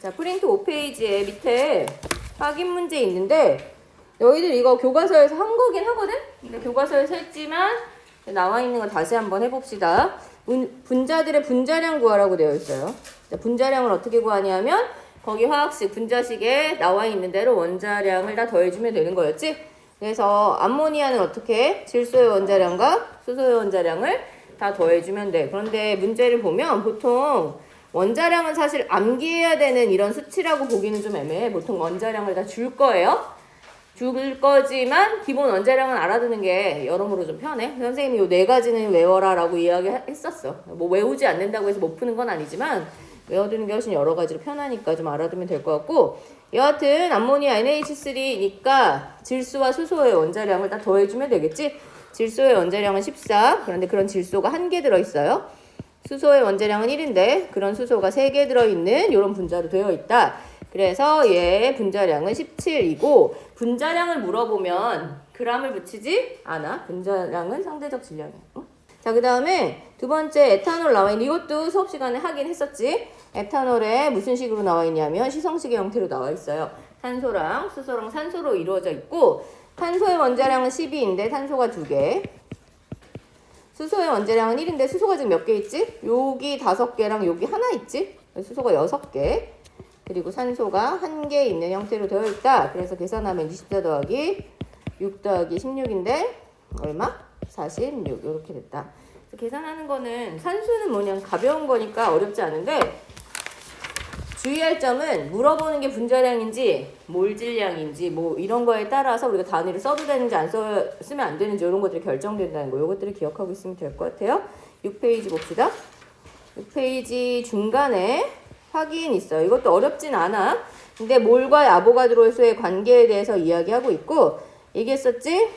자, 프린트 5페이지에 밑에 확인 문제 있는데 너희들 이거 교과서에서 한 거긴 하거든? 근데 교과서에서 했지만 나와 있는 거 다시 한번 해봅시다. 분자들의 분자량 구하라고 되어 있어요. 자, 분자량을 어떻게 구하냐면 거기 화학식 분자식에 나와 있는 대로 원자량을 다 더해주면 되는 거였지? 그래서 암모니아는 어떻게? 질소의 원자량과 수소의 원자량을 다 더해주면 돼. 그런데 문제를 보면 보통 원자량은 사실 암기해야 되는 이런 수치라고 보기는 좀 애매해. 보통 원자량을 다 줄 거예요. 줄 거지만 기본 원자량은 알아두는 게 여러모로 좀 편해. 선생님이 요 네 가지는 외워라 라고 이야기했었어. 뭐 외우지 않는다고 해서 못 푸는 건 아니지만 외워두는 게 훨씬 여러 가지로 편하니까 좀 알아두면 될 것 같고, 여하튼 암모니아 NH3니까 질소와 수소의 원자량을 다 더해주면 되겠지. 질소의 원자량은 14. 그런데 그런 질소가 1개 들어있어요. 수소의 원자량은 1인데 그런 수소가 3개 들어있는 이런 분자로 되어 있다. 그래서 얘 분자량은 17이고 분자량을 물어보면 g을 붙이지 않아. 분자량은 상대적 질량이야. 어? 자, 그 다음에 두 번째 에탄올 나와 있는 이것도 수업 시간에 하긴 했었지. 에탄올에 무슨 식으로 나와 있냐면 시성식의 형태로 나와 있어요. 탄소랑 수소랑 산소로 이루어져 있고 탄소의 원자량은 12인데 탄소가 2개. 수소의 원자량은 1인데 수소가 지금 몇 개 있지? 여기 5개랑 여기 하나 있지? 수소가 6개. 그리고 산소가 1개 있는 형태로 되어 있다. 그래서 계산하면 24 더하기 6 더하기 16인데 얼마? 46 이렇게 됐다. 그래서 계산하는 거는 산소는 뭐냐 가벼운 거니까 어렵지 않은데 주의할 점은 물어보는 게 분자량인지 몰질량인지 뭐 이런 거에 따라서 우리가 단위를 써도 되는지 안 쓰면 안 되는지 이런 것들이 결정된다는 거. 이것들을 기억하고 있으면 될 것 같아요. 6페이지 봅시다. 6페이지 중간에 확인 있어요. 이것도 어렵진 않아. 근데 몰과 아보가드로수의 관계에 대해서 이야기하고 있고 얘기했었지?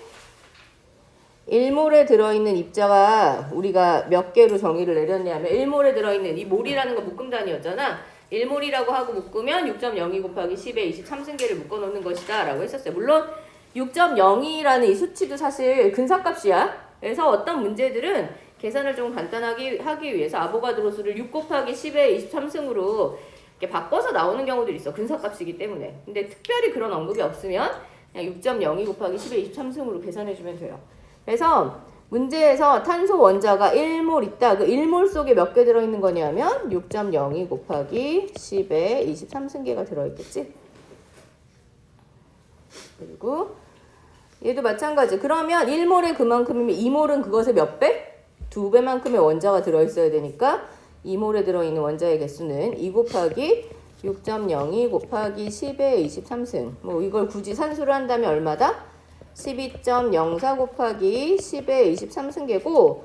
1몰에 들어있는 입자가 우리가 몇 개로 정의를 내렸냐면 1몰에 들어있는 이 몰이라는 거 묶음 단위였잖아. 1몰이라고 하고 묶으면 6.02 곱하기 10의 23승계를 묶어놓는 것이다 라고 했었어요. 물론 6.02라는 이 수치도 사실 근사값이야. 그래서 어떤 문제들은 계산을 좀 간단하게 하기 위해서 아보가드로수를 6 곱하기 10의 23승으로 이렇게 바꿔서 나오는 경우들이 있어. 근사값이기 때문에. 근데 특별히 그런 언급이 없으면 그냥 6.02 곱하기 10의 23승으로 계산해주면 돼요. 그래서 문제에서 탄소 원자가 1몰 있다. 그 1몰 속에 몇 개 들어있는 거냐면 6.02 곱하기 10의 23승계가 들어있겠지. 그리고 얘도 마찬가지. 그러면 1몰에 그만큼이면 2몰은 그것의 몇 배? 2배만큼의 원자가 들어있어야 되니까 2몰에 들어있는 원자의 개수는 2 곱하기 6.02 곱하기 10의 23승. 뭐 이걸 굳이 산수를 한다면 얼마다? 12.04 곱하기 10의 23승계고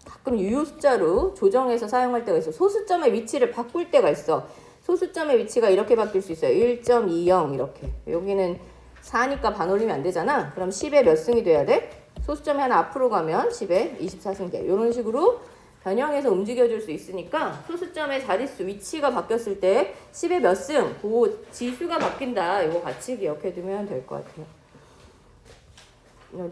가끔 유효 숫자로 조정해서 사용할 때가 있어. 소수점의 위치를 바꿀 때가 있어. 소수점의 위치가 이렇게 바뀔 수 있어요. 1.20 이렇게. 여기는 4니까 반올리면 안 되잖아. 그럼 10의 몇 승이 돼야 돼? 소수점이 하나 앞으로 가면 10의 24승계. 이런 식으로 변형해서 움직여줄 수 있으니까 소수점의 자릿수 위치가 바뀌었을 때 10의 몇 승, 그 지수가 바뀐다. 이거 같이 기억해두면 될 것 같아요.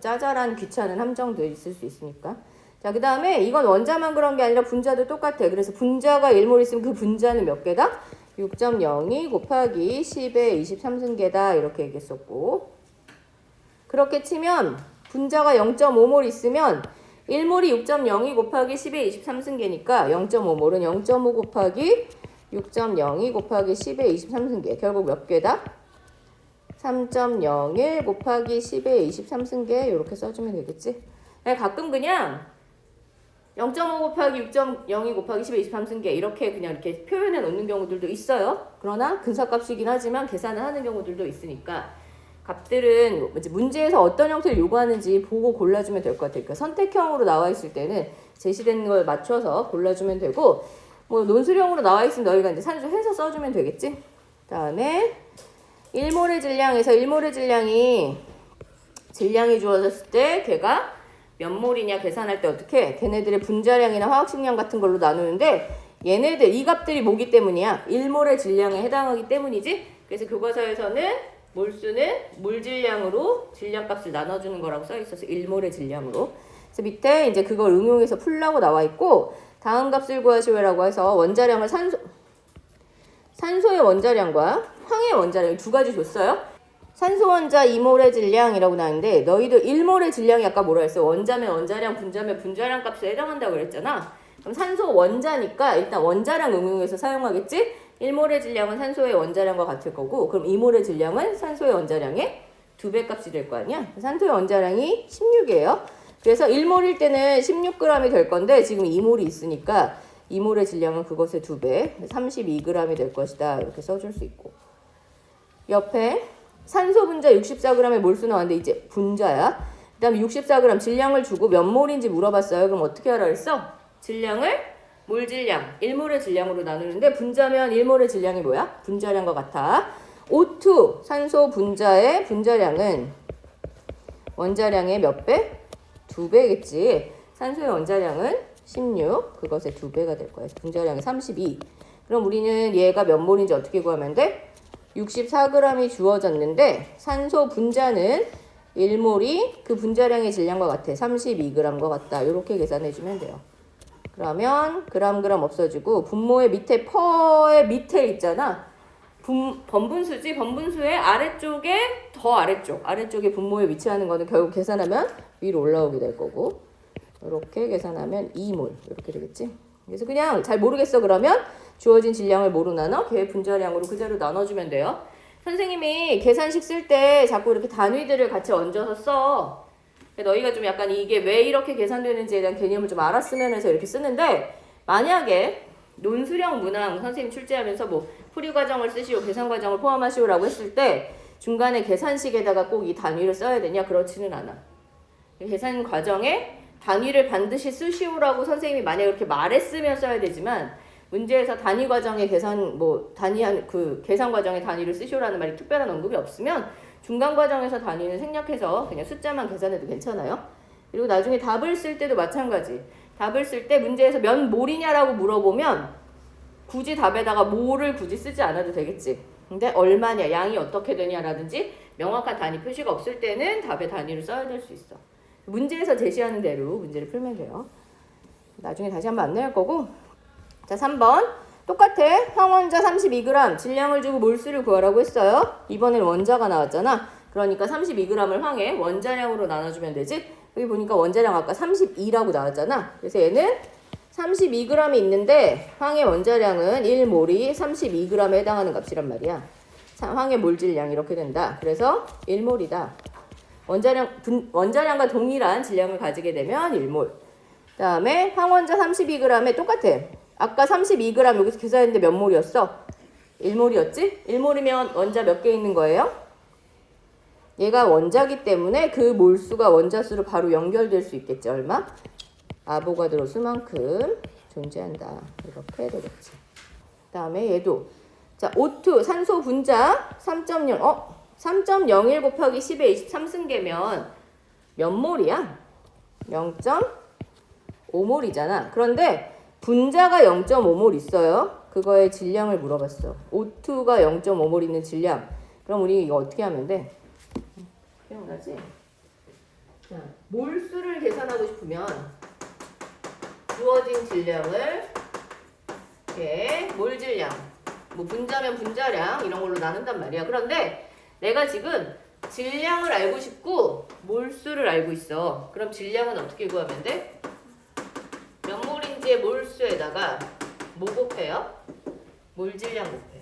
짜잘한 귀찮은 함정도 있을 수 있으니까. 자, 그 다음에 이건 원자만 그런 게 아니라 분자도 똑같아. 그래서 분자가 1몰 있으면 그 분자는 몇 개다? 6.02 곱하기 10의 23승계다. 이렇게 얘기했었고. 그렇게 치면 분자가 0.5몰 있으면 1몰이 6.02 곱하기 10의 23승계니까 0.5몰은 0.5 곱하기 6.02 곱하기 10의 23승계. 결국 몇 개다? 3.01 곱하기 10의 23승계. 이렇게 써주면 되겠지? 가끔 그냥 0.5 곱하기 6.02 곱하기 10의 23승계 이렇게 그냥 이렇게 표현해 놓는 경우들도 있어요. 그러나 근사값이긴 하지만 계산을 하는 경우들도 있으니까 값들은 문제에서 어떤 형태를 요구하는지 보고 골라주면 될 것 같아요. 그러니까 선택형으로 나와 있을 때는 제시된 걸 맞춰서 골라주면 되고 뭐 논술형으로 나와 있으면 너희가 이제 산수해서 써주면 되겠지. 다음에 1몰의 질량에서 1몰의 질량이 주어졌을 때 걔가 몇 몰이냐 계산할 때 어떻게 걔네들의 분자량이나 화학식량 같은 걸로 나누는데 얘네들 이 값들이 뭐기 때문이야? 1몰의 질량에 해당하기 때문이지. 그래서 교과서에서는 몰수는 몰질량으로 질량값을 나눠주는 거라고 써있어서 1몰의 질량으로. 그래서 밑에 이제 그걸 응용해서 풀라고 나와 있고 다음 값을 구하시오라고 해서 원자량을 산소 산소의 원자량과 황의 원자량 두 가지 줬어요. 산소 원자 2몰의 질량이라고 나왔는데 너희들 1몰의 질량이 아까 뭐라 했어? 원자면 원자량, 분자면 분자량 값에 해당한다고 그랬잖아. 그럼 산소 원자니까 일단 원자량 응용해서 사용하겠지? 1몰의 질량은 산소의 원자량과 같을 거고 그럼 2몰의 질량은 산소의 원자량의 2배 값이 될 거 아니야? 산소의 원자량이 16이에요. 그래서 1몰일 때는 16g이 될 건데 지금 2몰이 있으니까 2몰의 질량은 그것의 2배, 32g이 될 것이다. 이렇게 써줄 수 있고 옆에 산소 분자 64g의 몰수 나왔는데 이제 분자야. 그 다음에 64g 질량을 주고 몇 몰인지 물어봤어요. 그럼 어떻게 하라 했어? 질량을 몰 질량, 1몰의 질량으로 나누는데 분자면 1몰의 질량이 뭐야? 분자량과 같아. O2 산소 분자의 분자량은 원자량의 몇 배? 2배겠지. 산소의 원자량은 16, 그것의 2배가 될 거야. 분자량이 32. 그럼 우리는 얘가 몇 몰인지 어떻게 구하면 돼? 64g이 주어졌는데 산소 분자는 1몰이 그 분자량의 질량과 같아. 32g과 같다. 이렇게 계산해주면 돼요. 그러면 그램 없어지고 분모의 밑에 퍼의 밑에 있잖아. 번분수지. 번분수의 아래쪽에 더 아래쪽에 분모에 위치하는 거는 결국 계산하면 위로 올라오게 될 거고 이렇게 계산하면 2몰 이렇게 되겠지. 그래서 그냥 잘 모르겠어 그러면 주어진 질량을 뭐로 나눠? 걔 분자량으로 그대로 나눠주면 돼요. 선생님이 계산식 쓸 때 자꾸 이렇게 단위들을 같이 얹어서 써. 너희가 좀 약간 이게 왜 이렇게 계산되는지에 대한 개념을 좀 알았으면 해서 이렇게 쓰는데 만약에 논술형 문항 선생님 출제하면서 뭐 풀이 과정을 쓰시오, 계산 과정을 포함하시오라고 했을 때 중간에 계산식에다가 꼭 이 단위를 써야 되냐? 그렇지는 않아. 계산 과정에 단위를 반드시 쓰시오라고 선생님이 만약에 그렇게 말했으면 써야 되지만 문제에서 단위 과정의 계산 계산 과정의 단위를 쓰시오라는 말이 특별한 언급이 없으면 중간 과정에서 단위는 생략해서 그냥 숫자만 계산해도 괜찮아요. 그리고 나중에 답을 쓸 때도 마찬가지. 답을 쓸 때 문제에서 몇 몰이냐라고 물어보면 굳이 답에다가 몰을 굳이 쓰지 않아도 되겠지. 근데 얼마냐, 양이 어떻게 되냐라든지 명확한 단위 표시가 없을 때는 답의 단위를 써야 될 수 있어. 문제에서 제시하는 대로 문제를 풀면 돼요. 나중에 다시 한번 안내할 거고. 자, 3번. 똑같아. 황원자 32g 질량을 주고 몰수를 구하라고 했어요. 이번엔 원자가 나왔잖아. 그러니까 32g을 황의 원자량으로 나눠주면 되지. 여기 보니까 원자량 아까 32라고 나왔잖아. 그래서 얘는 32g이 있는데 황의 원자량은 1몰이 32g에 해당하는 값이란 말이야. 황의 몰질량 이렇게 된다. 그래서 1몰이다. 원자량과 동일한 질량을 가지게 되면 1몰. 그 다음에 황원자 32g에 똑같아. 아까 32g 여기서 계산했는데 몇 몰이었어? 1몰이었지? 1몰이면 원자 몇 개 있는 거예요? 얘가 원자기 때문에 그 몰수가 원자수로 바로 연결될 수 있겠지. 얼마? 아보가드로 수만큼 존재한다. 이렇게 되겠지. 그 다음에 얘도 자, O2 산소 분자 3.0 3.01 곱하기 10의 23승계면 몇 몰이야? 0.5몰이잖아. 그런데 분자가 0.5몰 있어요. 그거의 질량을 물어봤어. O2가 0.5몰 있는 질량. 그럼 우리 이거 어떻게 하면 돼? 기억나지? 자, 몰수를 계산하고 싶으면 주어진 질량을 이렇게 몰 질량, 뭐 분자면 분자량 이런 걸로 나눈단 말이야. 그런데 내가 지금 질량을 알고 싶고 몰수를 알고 있어. 그럼 질량은 어떻게 구하면 돼? 몇 몰인지의 몰수에다가 뭐 곱해요? 몰질량 곱해.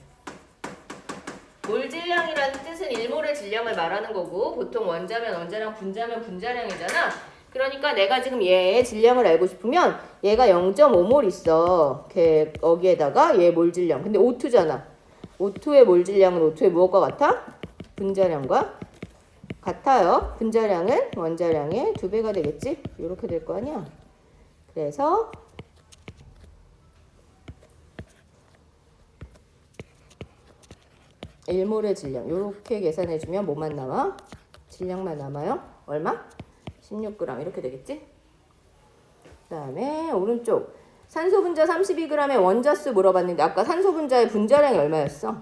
몰질량이라는 뜻은 1몰의 질량을 말하는 거고 보통 원자면 원자량, 분자면 분자량이잖아. 그러니까 내가 지금 얘의 질량을 알고 싶으면 얘가 0.5몰 있어. 여기에다가 얘 몰질량. 근데 O2잖아. O2의 몰질량은 O2의 무엇과 같아? 분자량과 같아요. 분자량은 원자량의 2배가 되겠지? 이렇게 될 거 아니야? 그래서 일몰의 질량 이렇게 계산해주면 뭐만 남아? 질량만 남아요. 얼마? 16g 이렇게 되겠지? 그 다음에 오른쪽 산소 분자 32g의 원자수 물어봤는데 아까 산소 분자의 분자량이 얼마였어?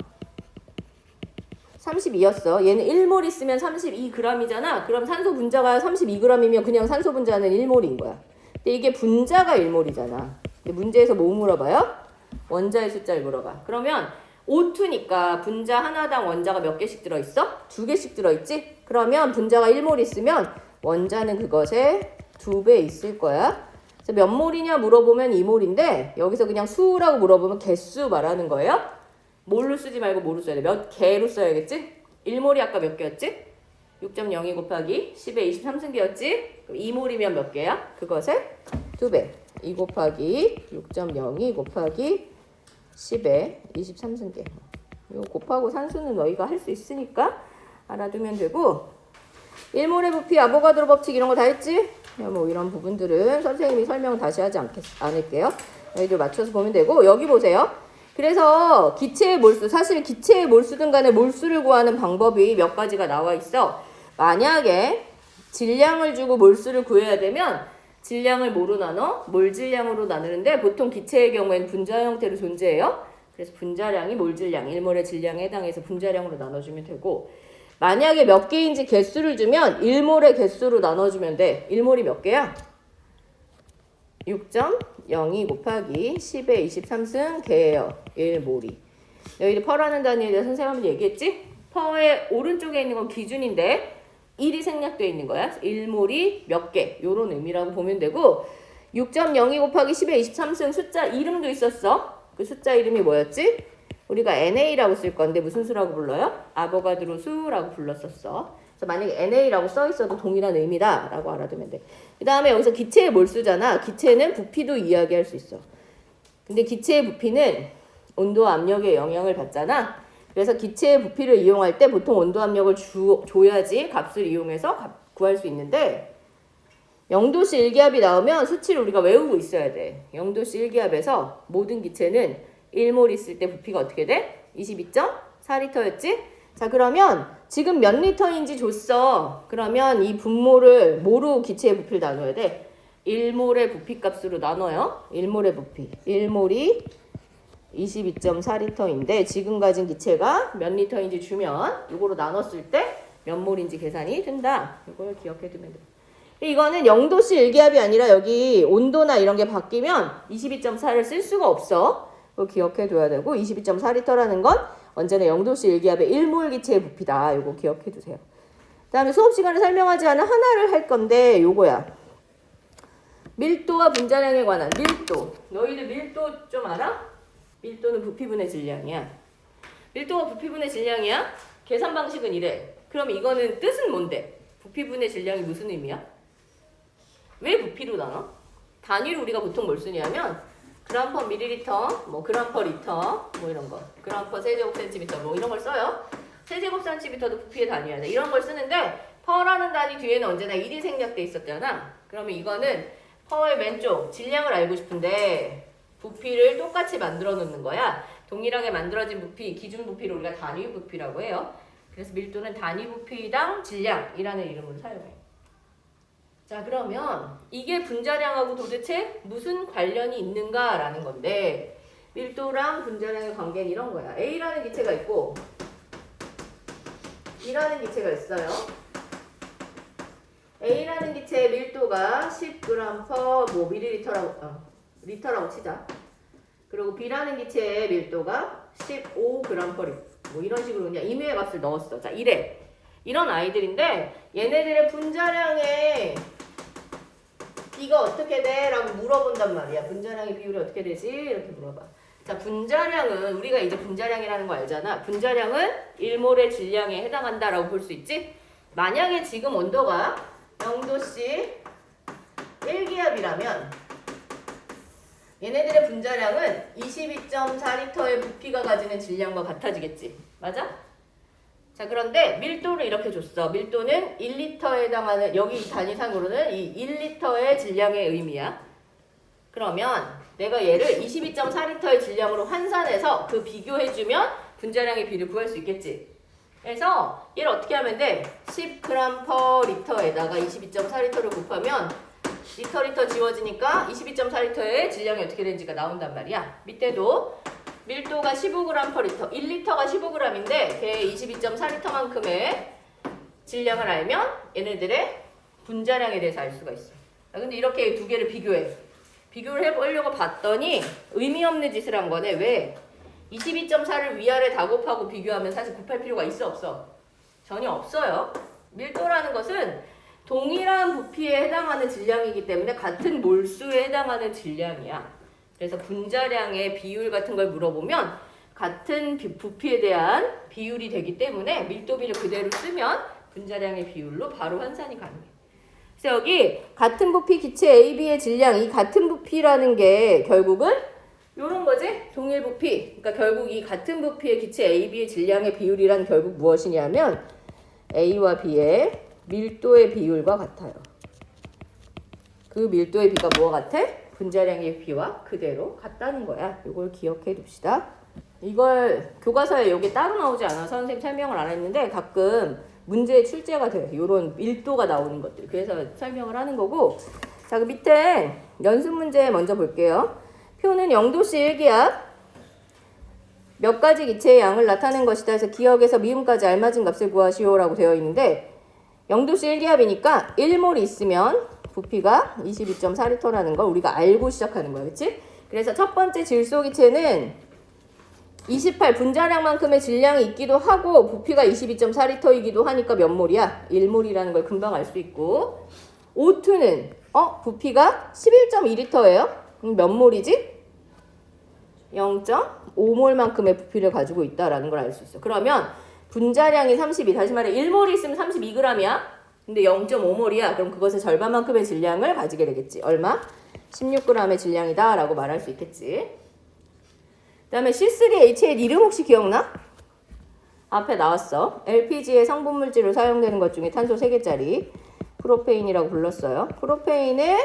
32였어. 얘는 1몰 있으면 32g이잖아. 그럼 산소 분자가 32g이면 그냥 산소 분자는 1몰인 거야. 근데 이게 분자가 1몰이잖아. 근데 문제에서 뭐 물어봐요? 원자의 숫자를 물어봐. 그러면 O2니까 분자 하나당 원자가 몇 개씩 들어있어? 2개씩 들어있지? 그러면 분자가 1몰 있으면 원자는 그것에 2배 있을 거야. 그래서 몇 몰이냐 물어보면 2몰인데 여기서 그냥 수라고 물어보면 개수 말하는 거예요. 몰로 쓰지 말고 뭐로 써야 돼? 몇 개로 써야겠지? 1몰이 아까 몇 개였지? 6.02 곱하기 10의 23승계였지? 그럼 2몰이면 몇 개야? 그것에 2배. 2 곱하기 6.02 곱하기 10의 23승계. 이거 곱하고 산수는 너희가 할 수 있으니까 알아두면 되고 1몰의 부피, 아보가드로 법칙 이런 거 다 했지? 뭐 이런 부분들은 선생님이 설명 다시 하지 않을게요. 너희들 맞춰서 보면 되고 여기 보세요. 그래서 기체의 몰수, 사실 기체의 몰수든 간에 몰수를 구하는 방법이 몇 가지가 나와 있어. 만약에 질량을 주고 몰수를 구해야 되면 질량을 뭐로 나눠? 몰질량으로 나누는데 보통 기체의 경우에는 분자 형태로 존재해요. 그래서 분자량이 몰질량, 1몰의 질량에 해당해서 분자량으로 나눠주면 되고 만약에 몇 개인지 개수를 주면 1몰의 개수로 나눠주면 돼. 1몰이 몇 개야? 6.02 곱하기 10의 23승 개예요. 1몰이. 여기도 퍼라는 단위에 대해서 선생님한테 얘기했지? 퍼의 오른쪽에 있는 건 기준인데 1이 생략되어 있는 거야. 1몰이 몇 개. 요런 의미라고 보면 되고 6.02 곱하기 10의 23승 숫자 이름도 있었어. 그 숫자 이름이 뭐였지? 우리가 NA라고 쓸 건데 무슨 수라고 불러요? 아보가드로 수라고 불렀었어. 그래서 만약에 NA라고 써 있어도 동일한 의미다라고 알아두면 돼. 그 다음에 여기서 기체의 몰수잖아. 기체는 부피도 이야기할 수 있어. 근데 기체의 부피는 온도와 압력에 영향을 받잖아. 그래서 기체의 부피를 이용할 때 보통 온도 압력을 줘야지 값을 이용해서 구할 수 있는데 0도씨 1기압이 나오면 수치를 우리가 외우고 있어야 돼. 0도씨 1기압에서 모든 기체는 1몰 있을 때 부피가 어떻게 돼? 22.4리터였지? 자 그러면 지금 몇 리터인지 줬어. 그러면 이 분모를 뭐로 기체의 부피를 나눠야 돼? 1몰의 부피값으로 나눠요. 1몰의 부피. 1몰이 22.4리터인데 지금 가진 기체가 몇 리터인지 주면 이거로 나눴을 때 몇 몰인지 계산이 된다. 이걸 기억해 두면 돼. 이거는 0도씨 1기압이 아니라 여기 온도나 이런 게 바뀌면 22.4를 쓸 수가 없어. 그걸 기억해 둬야 되고 22.4리터라는 건 언제나 0도씨 1기압의 1몰 기체의 부피다. 이거 기억해 두세요. 그 다음에 수업 시간에 설명하지 않은 하나를 할 건데 요거야. 밀도와 분자량에 관한 밀도. 너희들 밀도 좀 알아? 밀도는 부피분의 질량이야. 밀도가 부피분의 질량이야? 계산 방식은 이래. 그럼 이거는 뜻은 뭔데? 부피분의 질량이 무슨 의미야? 왜 부피로 나눠? 단위로 우리가 보통 뭘 쓰냐면 그램 퍼 밀리리터, 뭐 그램 퍼 리터, 뭐 이런 거. 그램 퍼 세제곱 센티미터 뭐 이런 걸 써요. 세제곱 센티미터도 부피의 단위야. 이런 걸 쓰는데 퍼라는 단위 뒤에는 언제나 1이 생략돼 있었잖아. 그러면 이거는 퍼의 왼쪽 질량을 알고 싶은데 부피를 똑같이 만들어 놓는 거야. 동일하게 만들어진 부피, 기준 부피를 우리가 단위 부피라고 해요. 그래서 밀도는 단위 부피당 질량이라는 이름으로 사용해요. 자 그러면 이게 분자량하고 도대체 무슨 관련이 있는가라는 건데 밀도랑 분자량의 관계는 이런 거야. A라는 기체가 있고 B라는 기체가 있어요. A라는 기체의 밀도가 10g per 리터라고 치자. 그리고 B라는 기체의 밀도가 15g per 리터. 뭐 이런 식으로 그냥 임의의 값을 넣었어. 자 이래. 이런 아이들인데 얘네들의 분자량의 B가 어떻게 돼? 라고 물어본단 말이야. 분자량의 비율이 어떻게 되지? 이렇게 물어봐. 자, 분자량은 우리가 이제 분자량이라는 거 알잖아. 분자량은 1몰의 질량에 해당한다라고 볼 수 있지? 만약에 지금 온도가 0도씨 1기압이라면 얘네들의 분자량은 22.4리터의 부피가 가지는 질량과 같아지겠지. 맞아? 자 그런데 밀도를 이렇게 줬어. 밀도는 1리터에 해당하는 여기 단위상으로는 이 1리터의 질량의 의미야. 그러면 내가 얘를 22.4리터의 질량으로 환산해서 그 비교해주면 분자량의 비를 구할 수 있겠지. 그래서 얘를 어떻게 하면 돼? 10g per 리터에다가 22.4리터를 곱하면 리터 지워지니까 22.4리터의 질량이 어떻게 되는지가 나온단 말이야. 밑에도 밀도가 15g per 리터, 1리터가 15g인데 걔 22.4리터만큼의 질량을 알면 얘네들의 분자량에 대해서 알 수가 있어. 근데 이렇게 두 개를 비교를 해보려고 봤더니 의미 없는 짓을 한 거네. 왜? 22.4를 위아래 다 곱하고 비교하면 사실 곱할 필요가 있어 없어? 전혀 없어요. 밀도라는 것은 동일한 부피에 해당하는 질량이기 때문에 같은 몰수에 해당하는 질량이야. 그래서 분자량의 비율 같은 걸 물어보면 같은 부피에 대한 비율이 되기 때문에 밀도비를 그대로 쓰면 분자량의 비율로 바로 환산이 가능해. 그래서 여기 같은 부피 기체 AB의 질량, 이 같은 부피라는 게 결국은 요런 거지? 동일 부피. 그러니까 결국 이 같은 부피의 기체 AB의 질량의 비율이란 결국 무엇이냐면 A와 B의 밀도의 비율과 같아요. 그 밀도의 비가 뭐와 같아? 분자량의 비와 그대로 같다는 거야. 이걸 기억해 둡시다. 이걸 교과서에 여기 따로 나오지 않아서 선생님 설명을 안 했는데 가끔 문제에 출제가 돼. 이런 밀도가 나오는 것들. 그래서 설명을 하는 거고. 자, 그 밑에 연습 문제 먼저 볼게요. 표는 0도씨 1기압 몇 가지 기체의 양을 나타낸 것이다 해서 기억에서 미음까지 알맞은 값을 구하시오라고 되어 있는데 0도씨 1기압이니까 1몰이 있으면 부피가 22.4L라는 걸 우리가 알고 시작하는 거야. 그치? 그래서 첫 번째 질소기체는 28 분자량만큼의 질량이 있기도 하고 부피가 22.4L이기도 하니까 몇 몰이야? 1몰이라는 걸 금방 알 수 있고 O2는 부피가 11.2L예요. 그럼 몇 몰이지? 0.5몰만큼의 부피를 가지고 있다라는 걸 알 수 있어. 그러면 분자량이 32, 다시 말해 1몰이 있으면 32g이야. 근데 0.5몰이야. 그럼 그것의 절반만큼의 질량을 가지게 되겠지. 얼마? 16g의 질량이다 라고 말할 수 있겠지. 그 다음에 C3H8 이름 혹시 기억나? 앞에 나왔어. LPG의 성분물질로 사용되는 것 중에 탄소 3개짜리 프로페인이라고 불렀어요. 프로페인의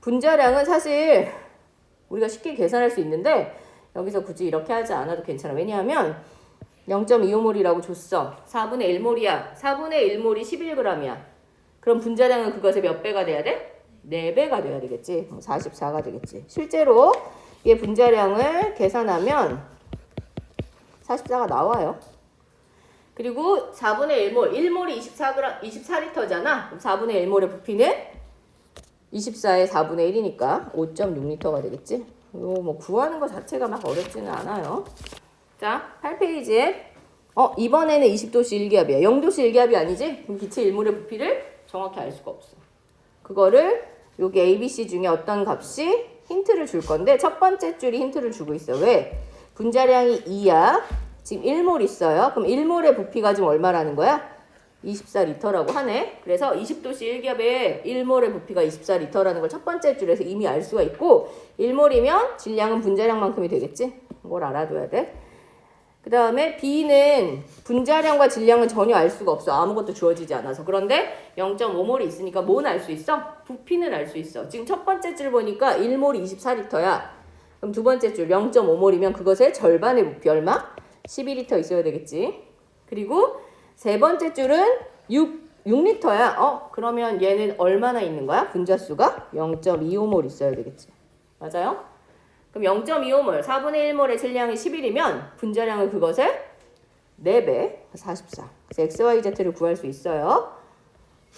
분자량은 사실 우리가 쉽게 계산할 수 있는데 여기서 굳이 이렇게 하지 않아도 괜찮아. 왜냐하면 0.25몰이라고 줬어. 4분의 1몰이야. 4분의 1몰이 11g이야. 그럼 분자량은 그것의 몇 배가 돼야 돼? 4배가 돼야 되겠지. 44가 되겠지. 실제로 이 분자량을 계산하면 44가 나와요. 그리고 4분의 1몰. 1몰이 24L잖아. 그럼 4분의 1몰의 부피는 24의 4분의 1이니까 5.6L가 되겠지. 이거 뭐 구하는 것 자체가 막 어렵지는 않아요. 자, 8페이지에 이번에는 20도씨 1기압이야. 0도씨 1기압이 아니지? 그럼 기체 일몰의 부피를 정확히 알 수가 없어. 그거를 여기 ABC 중에 어떤 값이 힌트를 줄 건데 첫 번째 줄이 힌트를 주고 있어. 왜? 분자량이 2야. 지금 1몰 있어요. 그럼 1몰의 부피가 지금 얼마라는 거야? 24L라고 하네. 그래서 20도씨 1기압에 1몰의 부피가 24L라는 걸 첫 번째 줄에서 이미 알 수가 있고 1몰이면 질량은 분자량만큼이 되겠지? 그걸 알아둬야 돼. 그 다음에 B는 분자량과 질량은 전혀 알 수가 없어. 아무것도 주어지지 않아서. 그런데 0.5몰이 있으니까 뭐는 알 수 있어? 부피는 알 수 있어. 지금 첫 번째 줄 보니까 1몰이 24L야. 그럼 두 번째 줄 0.5몰이면 그것의 절반의 부피 얼마? 12L 있어야 되겠지. 그리고 세 번째 줄은 6L야. 그러면 얘는 얼마나 있는 거야? 분자수가 0.25몰 있어야 되겠지. 맞아요? 그럼 0.25몰, 4분의 1몰의 질량이 11이면 분자량은 그것의 4배, 44. 그래서 XYZ를 구할 수 있어요.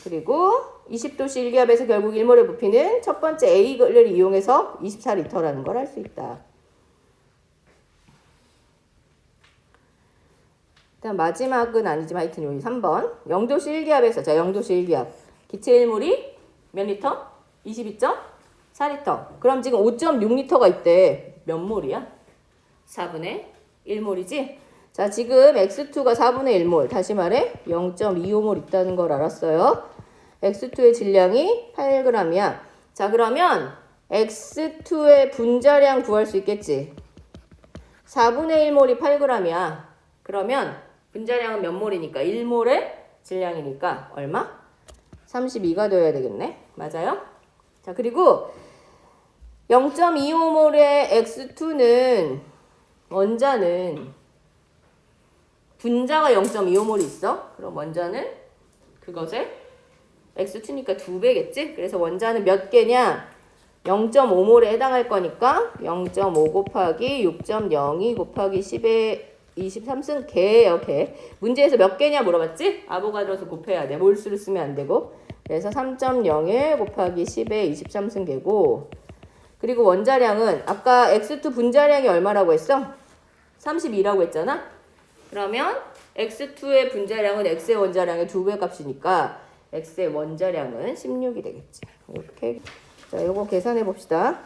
그리고 20도씨 1기압에서 결국 1몰의 부피는 첫 번째 A를 이용해서 24L라는 걸 알 수 있다. 일단 마지막은 아니지만 하여튼 여기 3번. 0도씨 1기압에서, 자, 0도씨 1기압. 기체 1몰이 몇 리터? 22.4L. 그럼 지금 5.6L가 있대. 몇 몰이야? 4분의 1몰이지? 자, 지금 X2가 4분의 1몰. 다시 말해 0.25몰 있다는 걸 알았어요. X2의 질량이 8g이야. 자, 그러면 X2의 분자량 구할 수 있겠지? 4분의 1몰이 8g이야. 그러면 분자량은 몇 몰이니까? 1몰의 질량이니까 얼마? 32가 되어야 되겠네. 맞아요? 자, 그리고 0.25몰의 X2는 원자는 분자가 0.25몰이 있어. 그럼 원자는 그것의 X2니까 2배겠지? 그래서 원자는 몇 개냐? 0.5몰에 해당할 거니까 0.5 곱하기 6.02 곱하기 10의 23승 개예요, 개. 문제에서 몇 개냐 물어봤지? 아보가드로서 곱해야 돼. 몰수를 쓰면 안 되고. 그래서 3.01 곱하기 10의 23승 개고. 그리고 원자량은 아까 X2 분자량이 얼마라고 했어? 32라고 했잖아. 그러면 x2의 분자량은 x의 원자량의 2배 값이니까 x의 원자량은 16이 되겠지. 이렇게. 자, 요거 계산해 봅시다.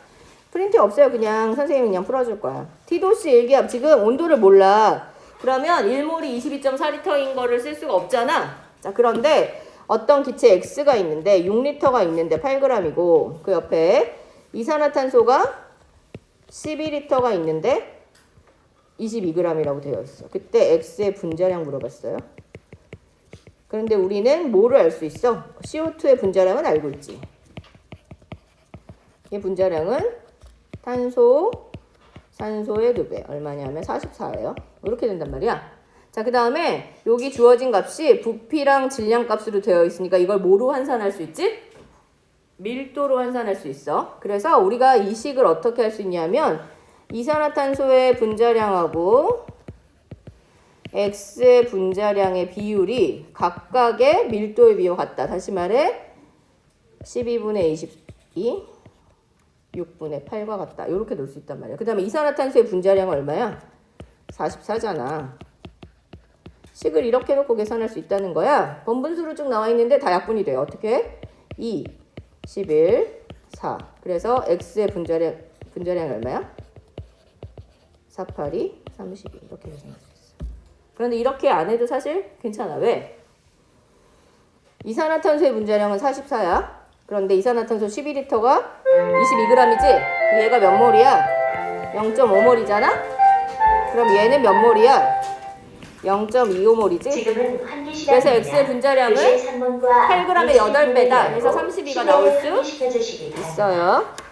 프린트 없어요. 그냥 선생님이 그냥 풀어줄 거야. T도씨 일기압. 지금 온도를 몰라. 그러면 1몰이 22.4리터인 거를 쓸 수가 없잖아. 자, 그런데 어떤 기체 X가 있는데 6리터가 있는데 8g이고 그 옆에 이산화탄소가 12리터가 있는데 22g이라고 되어 있어. 그때 X의 분자량 물어봤어요. 그런데 우리는 뭐를 알 수 있어? CO2의 분자량은 알고 있지. 이 분자량은 탄소, 산소의 2배. 얼마냐면 44예요. 이렇게 된단 말이야. 자, 그 다음에 여기 주어진 값이 부피랑 질량 값으로 되어 있으니까 이걸 뭐로 환산할 수 있지? 밀도로 환산할 수 있어. 그래서 우리가 이 식을 어떻게 할 수 있냐면 이산화탄소의 분자량하고 X의 분자량의 비율이 각각의 밀도의 비율과 같다. 다시 말해 12분의 22, 6분의 8과 같다. 이렇게 놓을 수 있단 말이야. 그 다음에 이산화탄소의 분자량은 얼마야? 44잖아. 식을 이렇게 놓고 계산할 수 있다는 거야. 번분수로 쭉 나와 있는데 다 약분이 돼요. 어떻게? 2, 11, 4. 그래서 X의 분자량이 얼마야? 4, 8이 32. 이렇게 계산할 수 있어. 그런데 이렇게 안 해도 사실 괜찮아. 왜? 이산화탄소의 분자량은 44야. 그런데 이산화탄소 12리터가 22g이지? 얘가 몇 몰이야? 0.5몰이잖아? 그럼 얘는 몇 몰이야? 0.25몰이지? 그래서 X의 분자량은 8g의 8배다. 그래서 32가 나올 수 있어요.